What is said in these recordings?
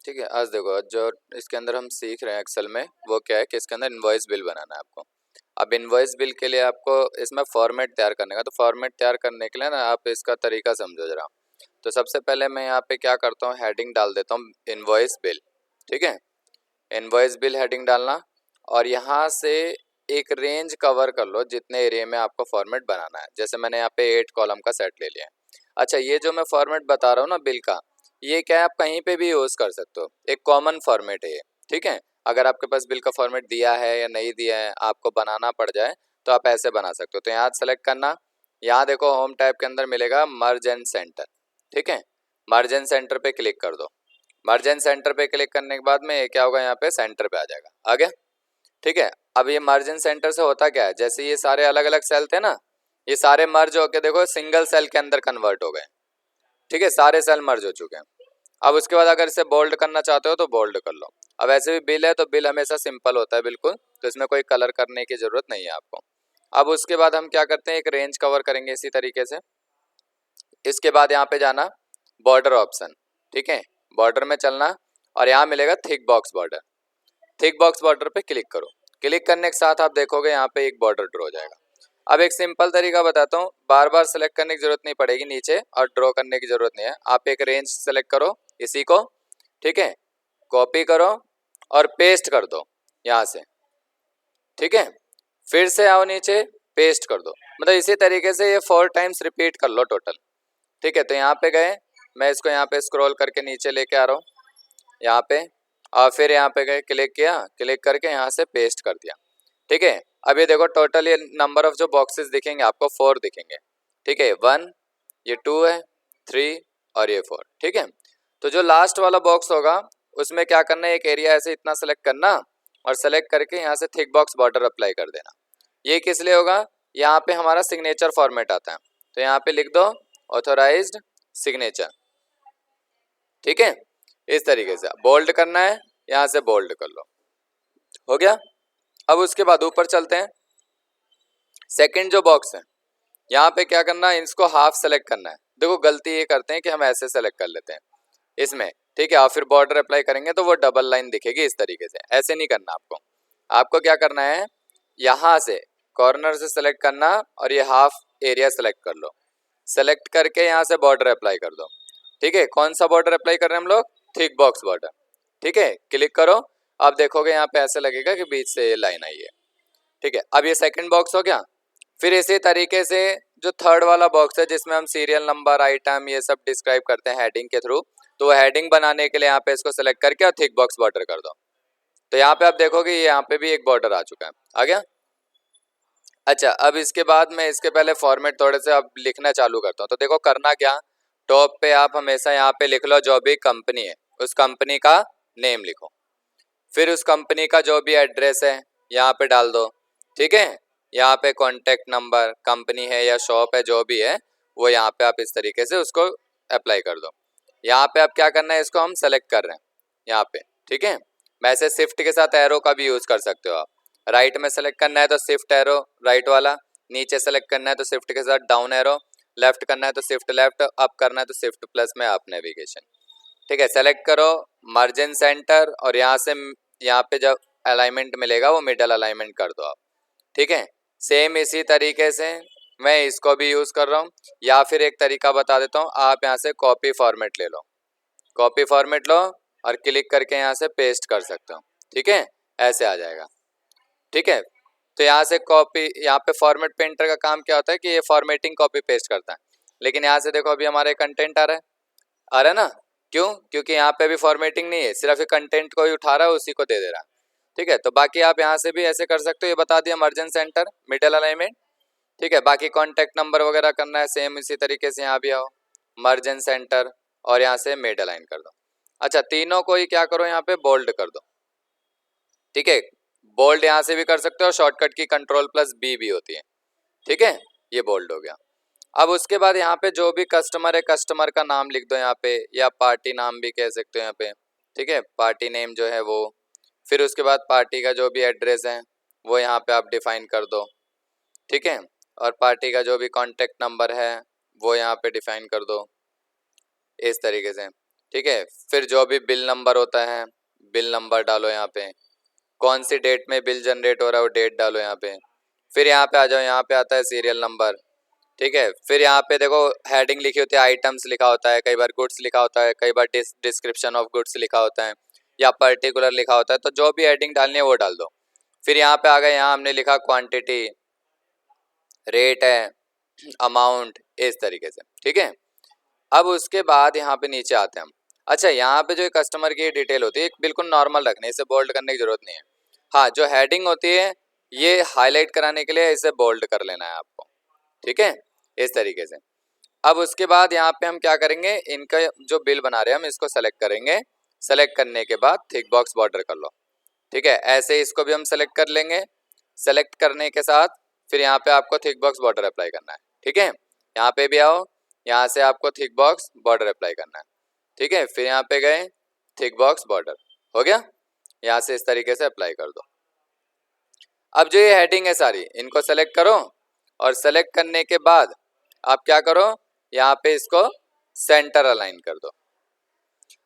ठीक है, आज देखो जो इसके अंदर हम सीख रहे हैं एक्सेल में वो क्या है कि इसके अंदर इनवॉइस बिल बनाना है आपको। अब इनवॉइस बिल के लिए आपको इसमें फॉर्मेट तैयार करने का, तो फॉर्मेट तैयार करने के लिए ना आप इसका तरीका समझो जरा। तो सबसे पहले मैं यहाँ पे क्या करता हूँ, हेडिंग डाल देता हूँ इनवॉइस बिल। ठीक है, इनवॉइस बिल हेडिंग डालना, और यहाँ से एक रेंज कवर कर लो जितने एरिया में आपको फॉर्मेट बनाना है। जैसे मैंने यहाँ पे 8 कॉलम का सेट ले लिया है। अच्छा, ये जो मैं फॉर्मेट बता रहा हूँ ना बिल का, ये क्या है आप कहीं पे भी यूज़ कर सकते हो, एक कॉमन फॉर्मेट है ये। ठीक है, अगर आपके पास बिल का फॉर्मेट दिया है या नहीं दिया है, आपको बनाना पड़ जाए तो आप ऐसे बना सकते हो। तो यहाँ सेलेक्ट करना, यहाँ देखो होम टैब के अंदर मिलेगा मर्ज एंड सेंटर। ठीक है, मर्ज एंड सेंटर पे क्लिक कर दो। मर्ज एंड सेंटर पे क्लिक करने के बाद में ये क्या होगा, यहाँ पे सेंटर पे आ जाएगा, आ गया। ठीक है, अब ये मर्ज एंड सेंटर से होता क्या है, जैसे ये सारे अलग अलग सेल थे ना, ये सारे मर्ज होके देखो सिंगल सेल के अंदर कन्वर्ट हो गए। ठीक है, सारे सेल मर्ज हो चुके हैं। अब उसके बाद अगर इसे बोल्ड करना चाहते हो तो बोल्ड कर लो। अब ऐसे भी बिल है तो बिल हमेशा सिंपल होता है बिल्कुल, तो इसमें कोई कलर करने की जरूरत नहीं है आपको। अब उसके बाद हम क्या करते हैं, एक रेंज कवर करेंगे इसी तरीके से। इसके बाद यहाँ पे जाना बॉर्डर ऑप्शन। ठीक है, बॉर्डर में चलना और यहाँ मिलेगा thick box border. Thick box border पे क्लिक करो। क्लिक करने के साथ आप देखोगे यहाँ पे एक बॉर्डर ड्रॉ हो जाएगा। अब एक सिंपल तरीका बताता हूँ, बार बार सेलेक्ट करने की जरूरत नहीं पड़ेगी नीचे, और ड्रॉ करने की जरूरत नहीं है। आप एक रेंज सेलेक्ट करो इसी को, ठीक है, कॉपी करो और पेस्ट कर दो यहाँ से। ठीक है, फिर से आओ नीचे, पेस्ट कर दो। मतलब इसी तरीके से ये 4 टाइम्स रिपीट कर लो टोटल। ठीक है, तो यहाँ पे गए, मैं इसको यहाँ पे स्क्रॉल करके नीचे लेके आ रहा हूँ यहाँ पे, और फिर यहाँ पे गए, क्लिक किया, क्लिक करके यहाँ से पेस्ट कर दिया। ठीक है, अब ये देखो टोटल ये नंबर ऑफ जो बॉक्सेस दिखेंगे आपको 4 दिखेंगे। ठीक है, 1, ये 2 है, 3 और ये 4। ठीक है, तो जो लास्ट वाला बॉक्स होगा उसमें क्या करना है, एक एरिया ऐसे इतना सेलेक्ट करना और सेलेक्ट करके यहाँ से थिक बॉक्स बॉर्डर अप्लाई कर देना। ये किस लिए होगा, यहाँ पे हमारा सिग्नेचर फॉर्मेट आता है, तो यहाँ पे लिख दो ऑथोराइज्ड सिग्नेचर। ठीक है, इस तरीके से बोल्ड करना है, यहाँ से बोल्ड कर लो, हो गया। अब उसके बाद ऊपर चलते हैं, सेकंड जो बॉक्स है यहाँ पे क्या करना है, इसको हाफ सेलेक्ट करना है। देखो गलती ये करते हैं कि हम ऐसे सेलेक्ट कर लेते हैं इसमें। ठीक है, और फिर बॉर्डर अप्लाई करेंगे तो वो डबल लाइन दिखेगी इस तरीके से, ऐसे नहीं करना आपको। आपको क्या करना है, यहाँ से कॉर्नर से सेलेक्ट करना और ये हाफ एरिया सेलेक्ट कर लो। सेलेक्ट करके यहाँ से बॉर्डर अप्लाई कर दो। ठीक है, कौन सा बॉर्डर अप्लाई कर रहे हैं हम लोग, थिक बॉक्स बॉर्डर। ठीक है, क्लिक करो। अब देखोगे यहाँ पे ऐसे लगेगा कि बीच से ये लाइन आई है। ठीक है, अब ये सेकंड बॉक्स हो गया। फिर इसी तरीके से जो थर्ड वाला बॉक्स है जिसमें हम सीरियल नंबर, आइटम, ये सब डिस्क्राइब करते हैं हेडिंग के थ्रू, तो वो हेडिंग बनाने के लिए यहाँ पे इसको सेलेक्ट करके और थिक बॉक्स बॉर्डर कर दो। तो यहाँ पे आप देखोगे यहाँ पे भी एक बॉर्डर आ चुका है, आ गया। अच्छा, अब इसके बाद मैं इसके पहले फॉर्मेट थोड़े से अब लिखना चालू करता हूँ। तो देखो करना क्या, टॉप पे आप हमेशा यहाँ पे लिख लो जो भी कंपनी है उस कंपनी का नेम लिखो। फिर उस कंपनी का जो भी एड्रेस है यहाँ पे डाल दो। ठीक है, यहाँ पे कॉन्टेक्ट नंबर, कंपनी है या शॉप है जो भी है वो यहाँ पे आप इस तरीके से उसको अप्लाई कर दो। यहाँ पे आप क्या करना है, इसको हम सेलेक्ट कर रहे हैं यहाँ पे। ठीक है, वैसे शिफ्ट के साथ एरो का भी यूज कर सकते हो आप। राइट में सेलेक्ट करना है तो शिफ्ट एरो राइट वाला, नीचे सेलेक्ट करना है तो शिफ्ट के साथ डाउन एरो, लेफ्ट करना है तो शिफ्ट लेफ्ट, अप करना है तो शिफ्ट प्लस में अप नेविगेशन। ठीक है, सेलेक्ट करो मार्जिन सेंटर, और यहाँ से यहाँ पे जब अलाइनमेंट मिलेगा वो मिडल अलाइनमेंट कर दो आप। ठीक है, सेम इसी तरीके से मैं इसको भी यूज कर रहा हूँ। या फिर एक तरीका बता देता हूँ, आप यहाँ से कॉपी फॉर्मेट ले लो, कॉपी फॉर्मेट लो और क्लिक करके यहाँ से पेस्ट कर सकते हो। ठीक है, ऐसे आ जाएगा। ठीक है, तो यहाँ से कॉपी, यहाँ पे फॉर्मेट पेंटर का काम क्या होता है कि ये फॉर्मेटिंग कॉपी पेस्ट करता है। लेकिन यहाँ से देखो अभी हमारे कंटेंट आ रहा है, आ रहा है ना, क्यों, क्योंकि यहाँ पे अभी फॉर्मेटिंग नहीं है, सिर्फ कंटेंट को ही उठा रहा है उसी को दे दे रहा है। ठीक है, तो बाकी आप यहाँ से भी ऐसे कर सकते हो, ये बता दिया मर्जन सेंटर, मिडल अलाइनमेंट। ठीक है, बाकी कॉन्टैक्ट नंबर वगैरह करना है सेम इसी तरीके से यहाँ भी आओ, मर्जन सेंटर और यहाँ से मिड अलाइन कर दो। अच्छा, तीनों को ही क्या करो, यहाँ पे बोल्ड कर दो। ठीक है, बोल्ड यहाँ से भी कर सकते हो, शॉर्टकट की कंट्रोल+B भी होती है। ठीक है, ये बोल्ड हो गया। अब उसके बाद यहाँ पे जो भी कस्टमर है कस्टमर का नाम लिख दो यहाँ पे, या पार्टी नाम भी कह सकते हो यहाँ पे। ठीक है, पार्टी नेम जो है वो। फिर उसके बाद पार्टी का जो भी एड्रेस है वो यहाँ पे आप डिफाइन कर दो। ठीक है, और पार्टी का जो भी कॉन्टेक्ट नंबर है वो यहाँ पे डिफाइन कर दो इस तरीके से। ठीक है। फिर जो भी बिल नंबर होता है, बिल नंबर डालो यहाँ पे, कौन सी डेट में बिल जनरेट हो रहा है वो डेट डालो यहाँ पे। फिर यहाँ पे आ जाओ, यहाँ पे आता है सीरियल नंबर। ठीक है। फिर यहाँ पे देखो हेडिंग लिखी होती है, आइटम्स लिखा होता है, कई बार गुड्स लिखा होता है, कई बार डिस्क्रिप्शन ऑफ गुड्स लिखा होता है या पर्टिकुलर लिखा होता है। तो जो भी हेडिंग डालनी है वो डाल दो। फिर यहाँ पे आ गए, यहाँ हमने लिखा क्वांटिटी, रेट है, अमाउंट, इस तरीके से। ठीक है। अब उसके बाद यहाँ पे नीचे आते हैं हम। अच्छा, यहाँ पे जो कस्टमर की डिटेल होती है बिल्कुल नॉर्मल रखनी है, इसे बोल्ड करने की जरूरत नहीं है। हाँ, जो हेडिंग होती है ये हाईलाइट कराने के लिए इसे बोल्ड कर लेना है आपको। ठीक है, इस तरीके से। अब उसके बाद यहाँ पे हम क्या करेंगे, इनका जो बिल बना रहे हैं हम इसको सेलेक्ट करेंगे। सेलेक्ट करने के बाद थिक बॉक्स बॉर्डर कर लो। ठीक है, ऐसे इसको भी हम सेलेक्ट कर लेंगे। सेलेक्ट करने के साथ फिर यहाँ पे आपको थिक बॉक्स बॉर्डर अप्लाई करना है। ठीक है, यहाँ पे भी आओ, यहाँ से आपको थिक बॉक्स बॉर्डर अप्लाई करना है। ठीक है, फिर यहाँ पे गए, थिक बॉक्स बॉर्डर हो गया। यहाँ से इस तरीके से अप्लाई कर दो। अब जो ये हेडिंग है सारी, इनको सेलेक्ट करो और सेलेक्ट करने के बाद आप क्या करो, यहाँ पे इसको सेंटर अलाइन कर दो।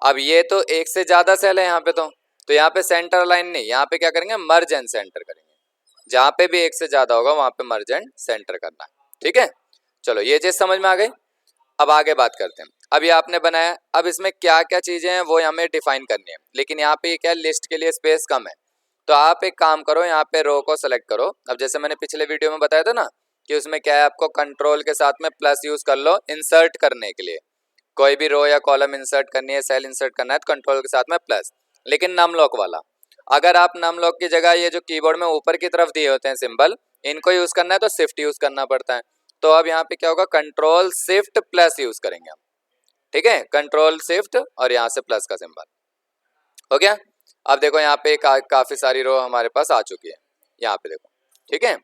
अब ये तो एक से ज्यादा सेल है यहाँ पे, तो यहाँ पे सेंटर अलाइन नहीं, यहाँ पे क्या करेंगे, मर्ज एंड सेंटर करेंगे। जहाँ पे भी एक से ज्यादा होगा वहां पे मर्ज एंड सेंटर करना है। ठीक है, चलो ये चीज समझ में आ गई। अब आगे बात करते हैं। अब ये आपने बनाया, अब इसमें क्या क्या चीजें हैं वो हमें डिफाइन करनी है, लेकिन यहाँ पे क्या लिस्ट के लिए स्पेस कम है। तो आप एक काम करो, यहाँ पे रो को सेलेक्ट करो। अब जैसे मैंने पिछले वीडियो में बताया था ना कि उसमें क्या है, आपको कंट्रोल के साथ में प्लस यूज कर लो इंसर्ट करने के लिए। कोई भी रो या कॉलम इंसर्ट करनी है, सेल इंसर्ट करना है तो कंट्रोल के साथ में प्लस, लेकिन नम लॉक वाला। अगर आप नम लॉक की जगह ये जो कीबोर्ड में ऊपर की तरफ दिए होते हैं सिंबल, इनको यूज करना है तो शिफ्ट यूज करना पड़ता है। तो अब यहाँ पे क्या होगा, कंट्रोल शिफ्ट प्लस यूज करेंगे हम। ठीक है, कंट्रोल शिफ्ट और यहाँ से प्लस का सिंबल हो गया। अब देखो यहाँ पे काफी सारी रो हमारे पास आ चुकी है, यहाँ पे देखो। ठीक है,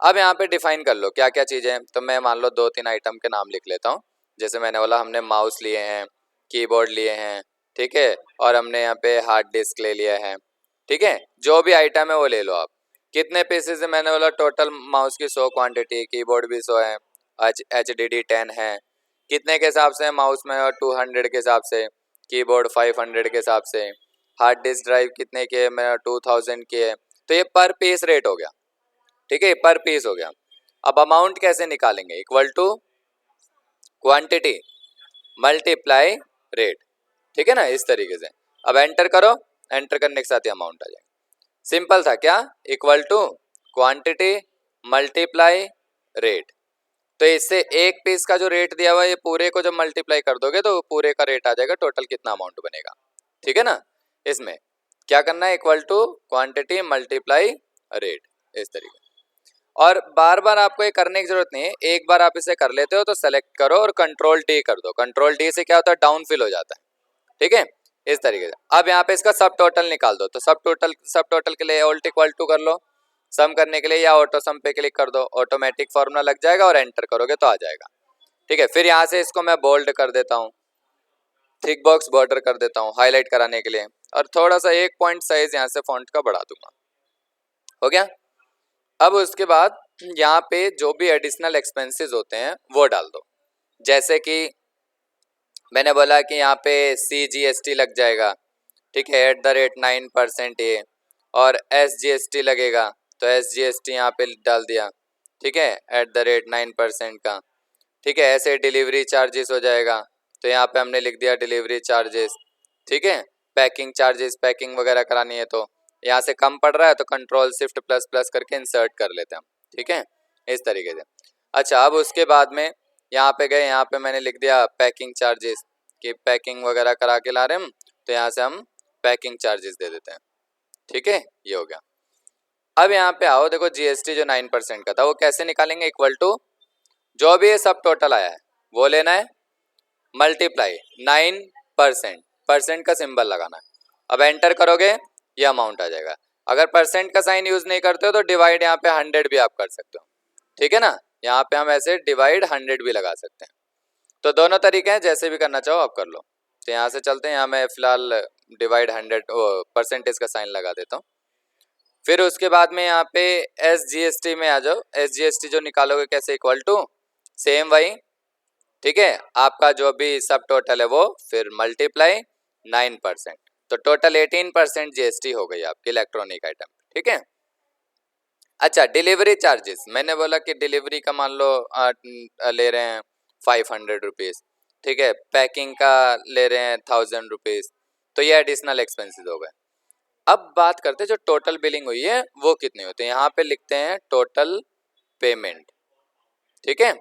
अब यहाँ पे डिफाइन कर लो क्या क्या चीजें हैं। तो मैं मान लो 2-3 आइटम के नाम लिख लेता हूँ। जैसे मैंने बोला हमने माउस लिए हैं, कीबोर्ड लिए हैं, ठीक है, और हमने यहाँ पे हार्ड डिस्क ले लिया है। ठीक है, जो भी आइटम है वो ले लो आप। कितने पीसेस है, मैंने बोला टोटल माउस की 100 क्वांटिटी, कीबोर्ड भी 100 है, HDD 10 है। कितने के हिसाब से माउस में, 200 के हिसाब से, कीबोर्ड 500 के हिसाब से, हार्ड डिस्क ड्राइव कितने की है, मेरा 2000 की है। तो ये पर पीस रेट हो गया। ठीक है, पर पीस हो गया। अब अमाउंट कैसे निकालेंगे, equal to quantity multiply rate. ठीक है ना, इस तरीके से। अब एंटर करो, एंटर करने के साथ ही अमाउंट आ जाएगा। सिंपल था क्या, equal to quantity multiply rate. तो इससे एक पीस का जो रेट दिया हुआ है ये पूरे को जब मल्टीप्लाई कर दोगे तो पूरे का रेट आ जाएगा, टोटल कितना अमाउंट बनेगा। ठीक है ना, इसमें क्या करना है, equal to quantity multiply rate, इस तरीके। और बार बार आपको ये करने की जरूरत नहीं है, एक बार आप इसे कर लेते हो तो सेलेक्ट करो और कंट्रोल डी कर दो। कंट्रोल डी से क्या होता है, डाउन फिल हो जाता है। ठीक है, इस तरीके से। अब यहाँ पे इसका सब टोटल निकाल दो। तो सब टोटल के लिए ऑल्ट इक्वल टू कर लो, सम करने के लिए या ऑटो सम पे क्लिक कर दो, ऑटोमेटिक फॉर्मूला लग जाएगा और एंटर करोगे तो आ जाएगा। ठीक है, फिर यहाँ से इसको मैं बोल्ड कर देता हूँ, थिक बॉक्स बॉर्डर कर देता हूँ हाईलाइट कराने के लिए, और थोड़ा सा 1 पॉइंट साइज यहाँ से फॉन्ट का बढ़ा दूंगा। हो गया। अब उसके बाद यहाँ पे जो भी एडिशनल एक्सपेंसेस होते हैं वो डाल दो। जैसे कि मैंने बोला कि यहाँ पे CGST लग जाएगा। ठीक है, @9% ये, और SGST लगेगा तो SGST यहाँ पे डाल दिया। ठीक है, @9% का। ठीक है, ऐसे डिलीवरी चार्जेस हो जाएगा तो यहाँ पे हमने लिख दिया डिलीवरी चार्जेस। ठीक है, पैकिंग चार्जेस, पैकिंग वगैरह करानी है तो यहाँ से कम पड़ रहा है तो कंट्रोल शिफ्ट प्लस प्लस करके इंसर्ट कर लेते हैं हम। ठीक है, इस तरीके से। अच्छा, अब उसके बाद में यहाँ पे गए, यहाँ पे मैंने लिख दिया पैकिंग चार्जेस कि पैकिंग वगैरह करा के ला रहे हम, तो यहाँ से हम पैकिंग चार्जेस दे देते हैं। ठीक है, ये हो गया। अब यहाँ पे आओ, देखो GST जो 9% का था वो कैसे निकालेंगे, इक्वल टू जो भी ये सब टोटल आया है वो लेना है, मल्टीप्लाई 9%, परसेंट का सिंबल लगाना है। अब एंटर करोगे ये अमाउंट आ जाएगा। अगर परसेंट का साइन यूज नहीं करते हो तो डिवाइड यहाँ पे 100 भी आप कर सकते हो। ठीक है ना, यहाँ पे हम ऐसे डिवाइड 100 भी लगा सकते हैं। तो दोनों तरीके हैं, जैसे भी करना चाहो आप कर लो। तो यहाँ से चलते हैं, यहाँ मैं फिलहाल डिवाइड 100 परसेंटेज का साइन लगा देता हूँ। फिर उसके बाद में यहाँ पे SGST में आ जाओ। SGST जो निकालोगे कैसे, इक्वल टू सेम वही। ठीक है। आपका जो भी सब टोटल है वो फिर मल्टीप्लाई 9%, तो टोटल 18% जीएसटी हो गई आपकी इलेक्ट्रॉनिक आइटम। ठीक है। अच्छा, डिलीवरी चार्जेस, मैंने बोला कि डिलीवरी का मान लो ले रहे हैं 500 रुपीज़, ठीक है। पैकिंग का ले रहे हैं 1000 रुपीज़, तो ये एडिशनल एक्सपेंसेस हो गए। अब बात करते हैं जो टोटल बिलिंग हुई है वो कितनी होती है। यहाँ पे लिखते हैं टोटल पेमेंट। ठीक है,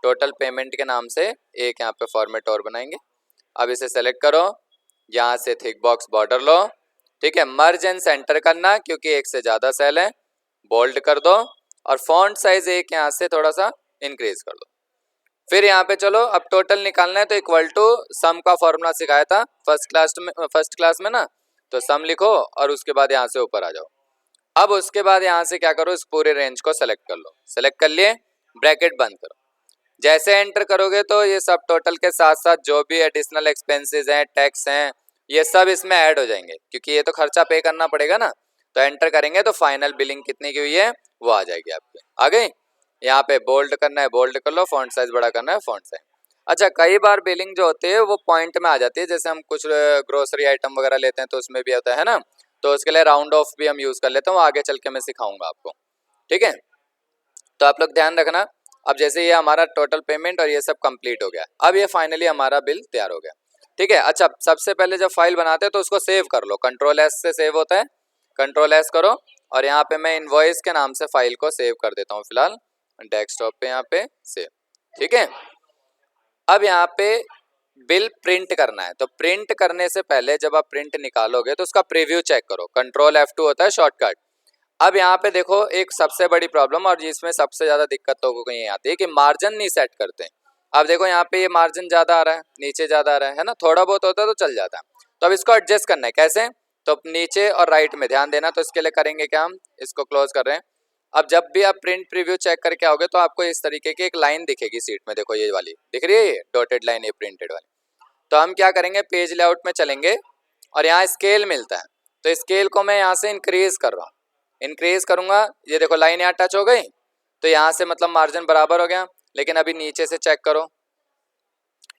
टोटल पेमेंट के नाम से एक यहाँ पे फॉर्मेट और बनाएंगे। अब इसे सेलेक्ट करो, यहाँ से थिक बॉक्स बॉर्डर लो, ठीक है। मर्ज एंड सेंटर करना क्योंकि एक से ज़्यादा सेल है, बोल्ड कर दो और फॉन्ट साइज एक यहाँ से थोड़ा सा इंक्रीज कर दो। फिर यहाँ पे चलो अब टोटल निकालना है, तो इक्वल टू सम का फॉर्मूला सिखाया था फर्स्ट क्लास में ना, तो सम लिखो और उसके बाद यहाँ से ऊपर आ जाओ। अब उसके बाद यहाँ से क्या करो, इस पूरे रेंज को सेलेक्ट कर लो। सेलेक्ट कर लिए, ब्रैकेट बंद करो। जैसे एंटर करोगे तो ये सब टोटल के साथ साथ जो भी एडिशनल एक्सपेंसेस हैं, टैक्स हैं, ये सब इसमें ऐड हो जाएंगे क्योंकि ये तो खर्चा पे करना पड़ेगा ना। तो एंटर करेंगे तो फाइनल बिलिंग कितनी की हुई है वो आ जाएगी आपकी। आ गई। यहाँ पे बोल्ड करना है बोल्ड कर लो, फॉन्ट साइज बड़ा करना है फॉन्ट साइज। अच्छा, कई बार बिलिंग जो होती है वो पॉइंट में आ जाती है, जैसे हम कुछ ग्रोसरी आइटम वगैरह लेते हैं तो उसमें भी होता है ना, तो उसके लिए राउंड ऑफ भी हम यूज कर लेते हैं, वो आगे चल के मैं सिखाऊंगा आपको। ठीक है, तो आप लोग ध्यान रखना। अब जैसे ये हमारा टोटल पेमेंट और ये सब कंप्लीट हो गया, अब ये फाइनली हमारा बिल तैयार हो गया। ठीक है। अच्छा, सबसे पहले जब फाइल बनाते हैं तो उसको सेव कर लो, कंट्रोल एस से सेव होता है, कंट्रोल एस करो और यहाँ पे मैं इनवॉइस के नाम से फाइल को सेव कर देता हूँ फिलहाल डेस्कटॉप पे, यहाँ पे सेव। ठीक है। अब यहाँ पे बिल प्रिंट करना है, तो प्रिंट करने से पहले जब आप प्रिंट निकालोगे तो उसका प्रीव्यू चेक करो, कंट्रोल F2 होता है शॉर्टकट। अब यहाँ पे देखो एक सबसे बड़ी प्रॉब्लम और जिसमें सबसे ज्यादा दिक्कत तो को यही आती है कि मार्जिन नहीं सेट करते हैं। अब देखो यहाँ पे ये मार्जिन ज्यादा आ रहा है, नीचे ज्यादा आ रहा है ना, थोड़ा बहुत होता है तो चल जाता है। तो अब इसको एडजस्ट करना है कैसे, तो नीचे और राइट में ध्यान देना। तो इसके लिए करेंगे क्या, हम इसको क्लोज कर रहे हैं। अब जब भी आप प्रिंट प्रीव्यू चेक करके आओगे तो आपको इस तरीके की एक लाइन दिखेगी सीट में, देखो ये वाली दिख रही है, ये डॉटेड लाइन, ये प्रिंटेड वाली। तो हम क्या करेंगे, पेज लेआउट में चलेंगे और यहाँ स्केल मिलता है, तो स्केल को मैं यहाँ से इंक्रीज कर रहा हूँ, इंक्रीज करूंगा। ये देखो लाइन यहाँ टच हो गई, तो यहाँ से मतलब मार्जिन बराबर हो गया। लेकिन अभी नीचे से चेक करो,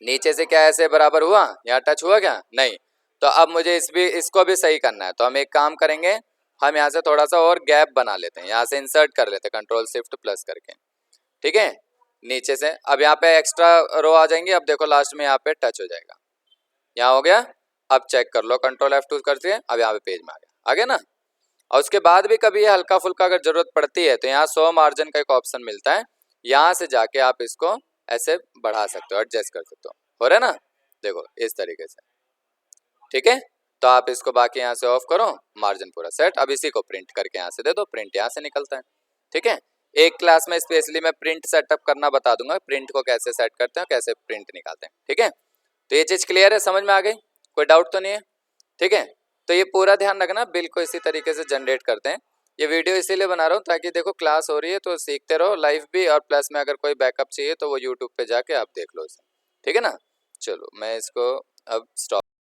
नीचे से क्या ऐसे बराबर हुआ, यहाँ टच हुआ क्या, नहीं। तो अब मुझे इसको भी सही करना है, तो हम एक काम करेंगे, हम यहाँ से थोड़ा सा और गैप बना लेते हैं, यहाँ से इंसर्ट कर लेते हैं कंट्रोल शिफ्ट प्लस करके। ठीक है, नीचे से अब यहाँ पे एक्स्ट्रा रो आ जाएंगे। अब देखो लास्ट में यहाँ पे टच हो जाएगा, यहाँ हो गया। अब चेक कर लो कंट्रोल F2 करते हैं, अब यहाँ पे पेज में आ गया ना। और उसके बाद भी कभी हल्का फुल्का अगर जरूरत पड़ती है तो यहाँ 100 मार्जिन का एक ऑप्शन मिलता है, यहाँ से जाके आप इसको ऐसे बढ़ा सकते हो, एडजस्ट कर सकते हो रहा है ना, देखो इस तरीके से। ठीक है, तो आप इसको बाकी यहाँ से ऑफ करो, मार्जिन पूरा सेट। अब इसी को प्रिंट करके यहाँ से दे दो, प्रिंट यहाँ से निकलता है। ठीक है, एक क्लास में स्पेशली मैं प्रिंट सेटअप करना बता दूंगा, प्रिंट को कैसे सेट करते हैं, कैसे प्रिंट निकालते हैं। ठीक है, तो ये चीज क्लियर है, समझ में आ गई, कोई डाउट तो नहीं है। ठीक है, तो ये पूरा ध्यान रखना, बिल को इसी तरीके से जनरेट करते हैं। ये वीडियो इसीलिए बना रहा हूँ ताकि देखो क्लास हो रही है तो सीखते रहो लाइव भी, और प्लस में अगर कोई बैकअप चाहिए तो वो यूट्यूब पे जाके आप देख लो इसे। ठीक है ना, चलो मैं इसको अब स्टॉप